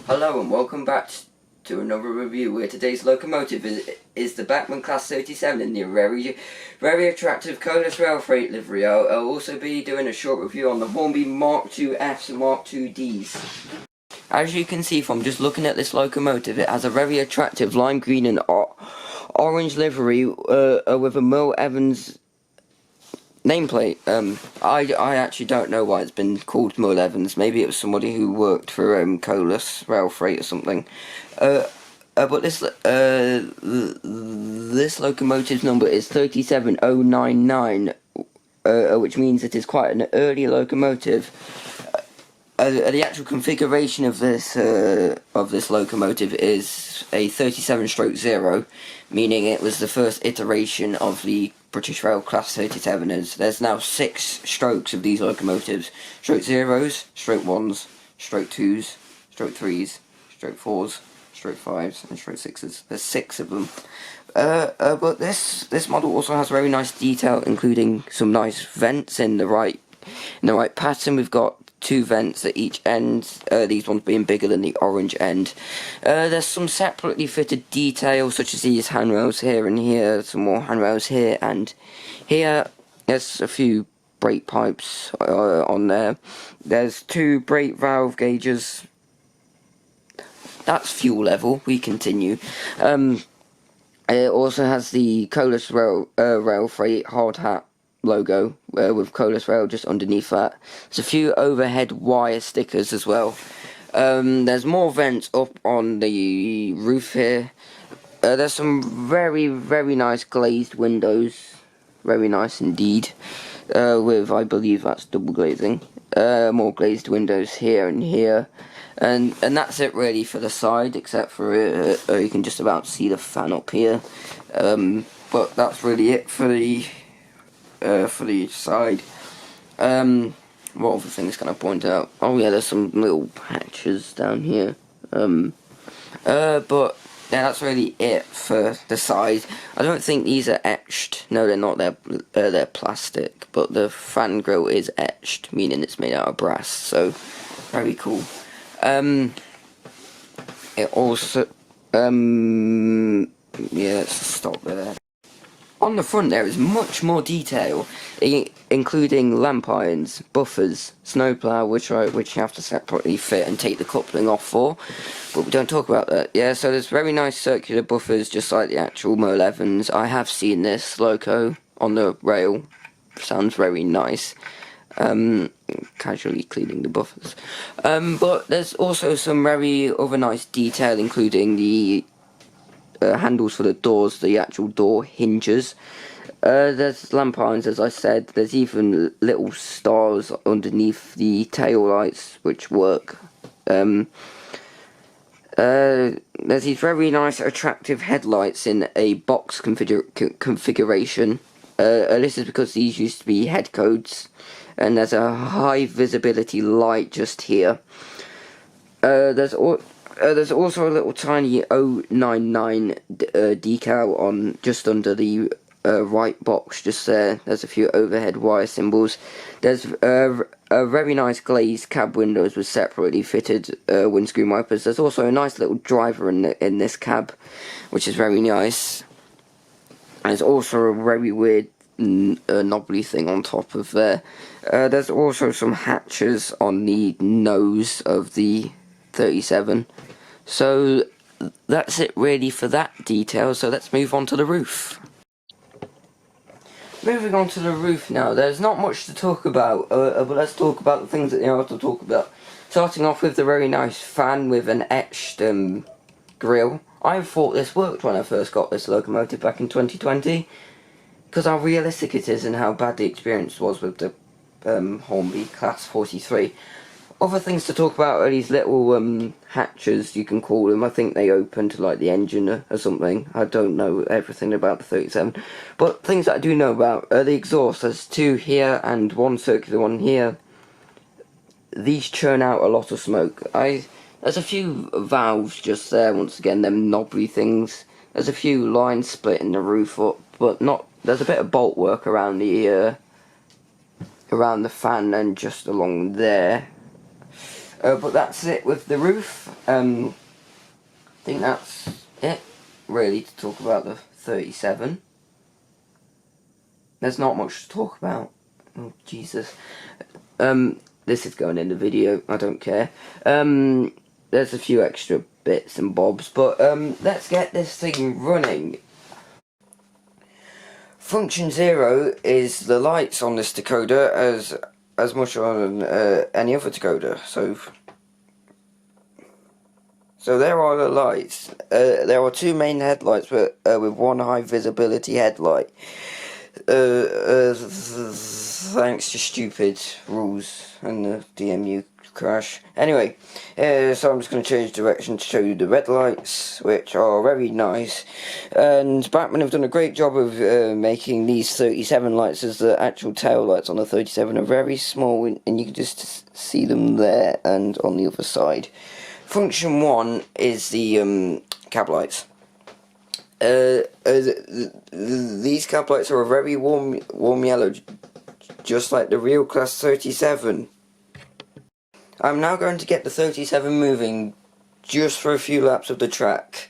Hello and welcome back to another review where today's locomotive is the Bachmann Class 37 in the very attractive Colas Rail Freight livery. I'll also be doing a short review on the Hornby Mk2Fs and Mk2Ds. As you can see from just looking at this locomotive, it has a very attractive lime green and orange livery with a Merl Evans nameplate. I actually don't know why it's been called Merl Evans. Maybe it was somebody who worked for Colas Rail Freight or something. But this locomotive's number is 37099, which means it is quite an early locomotive. The actual configuration of this locomotive is a 37/0, meaning it was the first iteration of the British Rail Class 37. There's now 6 strokes of these locomotives: stroke 0s, stroke 1s, stroke 2s, stroke 3s, stroke 4s, stroke 5s, and stroke 6s. There's 6 of them. But this model also has very nice detail, including some nice vents in the right pattern. We've got 2 vents at each end, these ones being bigger than the orange end. There's some separately fitted details, such as these handrails here and here, some more handrails here and here. There's a few brake pipes on there. There's 2 brake valve gauges. That's fuel level. We continue. It also has the Colas Rail Freight hard hat logo with Colas Rail just underneath that. There's a few overhead wire stickers as well. There's more vents up on the roof here. There's some very nice glazed windows, very nice indeed, with, I believe that's double glazing. More glazed windows here and here, and that's it really for the side, except for you can just about see the fan up here. But that's really it for the side. What other things can I point out? Oh yeah, there's some little patches down here. But yeah, that's really it for the side. I don't think these are etched. No, they're not. They're plastic. But the fan grille is etched, meaning it's made out of brass. So very cool. It also yeah, let's stop there. On the front there is much more detail, including lamp irons, buffers, snowplow, which you have to separately fit and take the coupling off for, but we don't talk about that. Yeah, so there's very nice circular buffers, just like the actual Merl Evans. I have seen this loco on the rail. Sounds very nice. Casually cleaning the buffers. But there's also some very other nice detail, including the handles for the doors, the actual door hinges. There's lamp irons, as I said. There's even little stars underneath the tail lights which work. There's these very nice attractive headlights in a box configuration. This is because these used to be head codes, and there's a high visibility light just here. There's also a little tiny 099 decal on just under the right box, just there. There's a few overhead wire symbols. There's a very nice glazed cab windows with separately fitted windscreen wipers. There's also a nice little driver in this cab, which is very nice. And there's also a very weird knobbly thing on top of there. There's also some hatches on the nose of the 37. So that's it really for that detail, so let's move on to the roof. Moving on to the roof now, there's not much to talk about, but let's talk about the things that there are to talk about. Starting off with the very nice fan with an etched grille. I thought this worked when I first got this locomotive back in 2020, because how realistic it is and how bad the experience was with the Hornby Class 43. Other things to talk about are these little hatches, you can call them. I think they open to like the engine or something. I don't know everything about the 37. But things that I do know about are the exhaust. There's 2 here and 1 circular one here. These churn out a lot of smoke. There's a few valves just there, once again, them knobbly things. There's a few lines splitting the roof up, but not. There's a bit of bolt work around the fan and just along there. But that's it with the roof. I think that's it, really, to talk about the 37. There's not much to talk about. Oh, Jesus. This is going in the video, I don't care. There's a few extra bits and bobs, but let's get this thing running. Function 0 is the lights on this decoder as much on any other decoder. So there are the lights. There are two main headlights, but with one high visibility headlight. Thanks to stupid rules and the DMU crash. Anyway, so I'm just going to change direction to show you the red lights, which are very nice. And Bachmann have done a great job of making these 37 lights, as the actual tail lights on the 37 are very small, and you can just see them there and on the other side. Function 1 is the cab lights. These cab lights are a very warm yellow, just like the real Class 37. I'm now going to get the 37 moving just for a few laps of the track.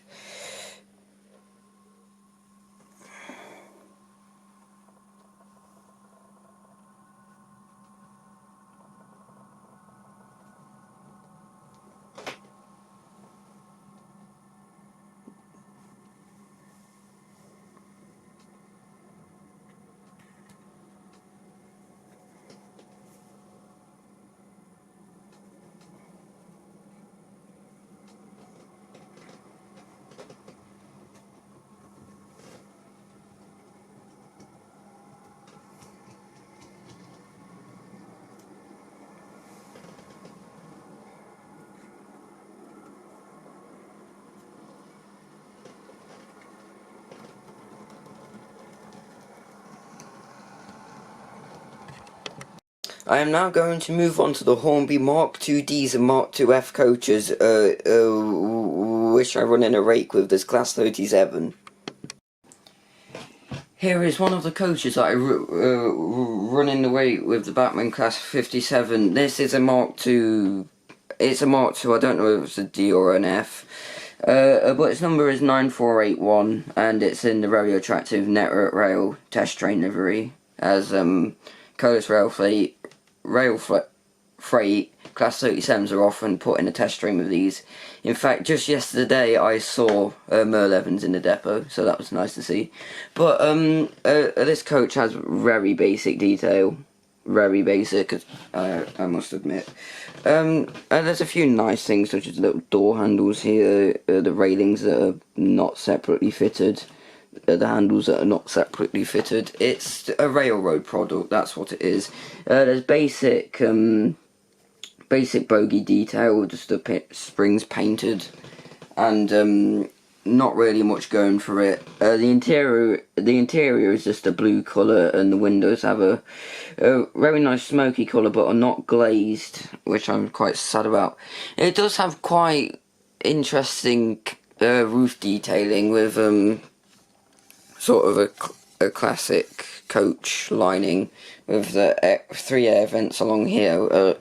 I am now going to move on to the Hornby Mk2Ds and Mk2F coaches, which I run in a rake with this Class 37. Here is one of the coaches that I run in the rake with the Bachmann Class 57. This is a Mark II. It's a Mark II. I don't know if it's a D or an F. But its number is 9481, and it's in the very attractive Network Rail test train livery, as Colas Rail Freight Class 37s are often put in a test train with these. In fact, just yesterday I saw Merl Evans in the depot, so that was nice to see. But this coach has very basic detail. Very basic, I must admit. And there's a few nice things, such as little door handles here, the railings that are not separately fitted, the handles that are not separately fitted. It's a railroad product, that's what it is. There's basic bogie detail, just the springs painted, and not really much going for it. The interior is just a blue colour, and the windows have a very nice smoky colour, but are not glazed, which I'm quite sad about. It does have quite interesting roof detailing with sort of a classic coach lining with the 3 air vents along here,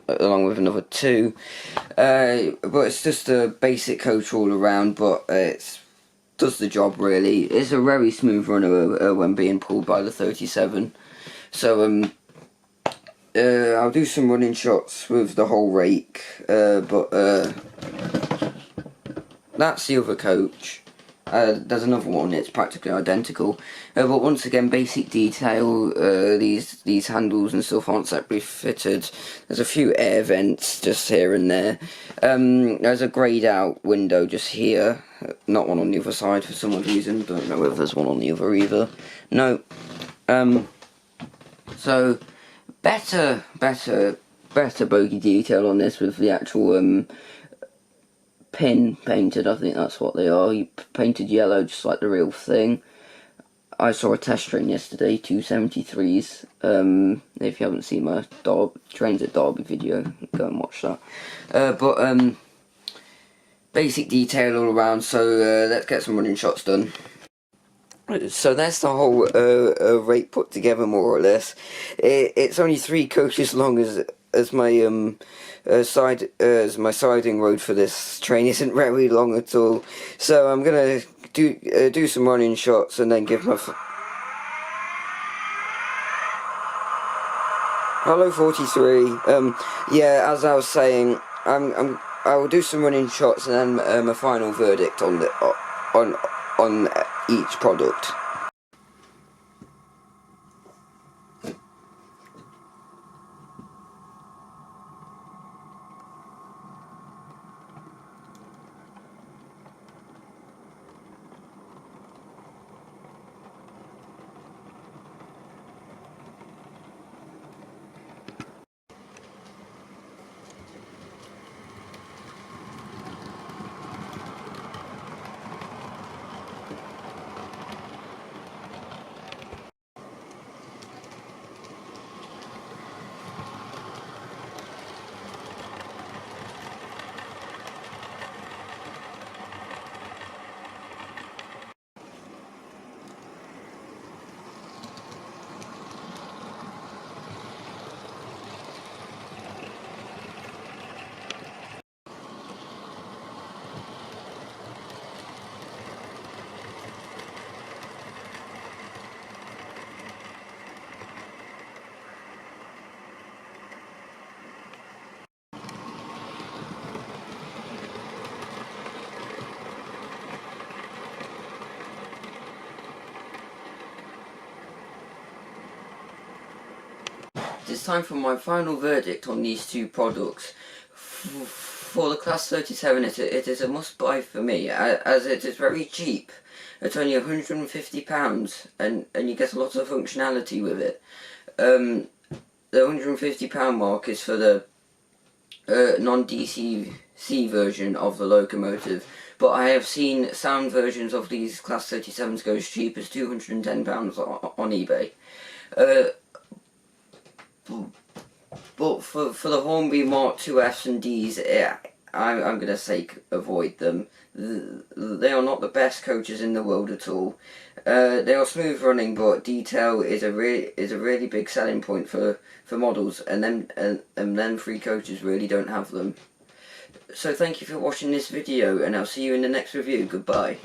along with another 2. But it's just a basic coach all around, but it does the job really. It's a very smooth runner when being pulled by the 37. So I'll do some running shots with the whole rake, but that's the other coach. There's another one, it's practically identical, but once again, basic detail. These handles and stuff aren't separately fitted. There's a few air vents just here and there. There's a greyed out window just here, not one on the other side for some odd reason. Don't know if there's one on the other either. No. So better bogey detail on this with the actual pin painted. I think that's what they are. Painted yellow, just like the real thing. I saw a test train yesterday, 273s. If you haven't seen my trains at Derby video, go and watch that. But basic detail all around. So let's get some running shots done. So that's the whole rate put together, more or less. It's only 3 coaches long, as my siding road for this train isn't very long at all. So I'm gonna do some running shots and then give my hello 43. Yeah, as I was saying, I will do some running shots and then a final verdict on on each product. It's time for my final verdict on these two products. For the Class 37, it is a must-buy for me, as it is very cheap. It's only £150, and you get a lot of functionality with it. The £150 mark is for the non-DCC version of the locomotive, but I have seen sound versions of these Class 37s go as cheap as £210 on eBay. But for the Hornby Mk2Fs and Ds, I'm gonna say avoid them. They are not the best coaches in the world at all. They are smooth running, but detail is a really big selling point for models, and then free coaches really don't have them. So thank you for watching this video, and I'll see you in the next review. Goodbye.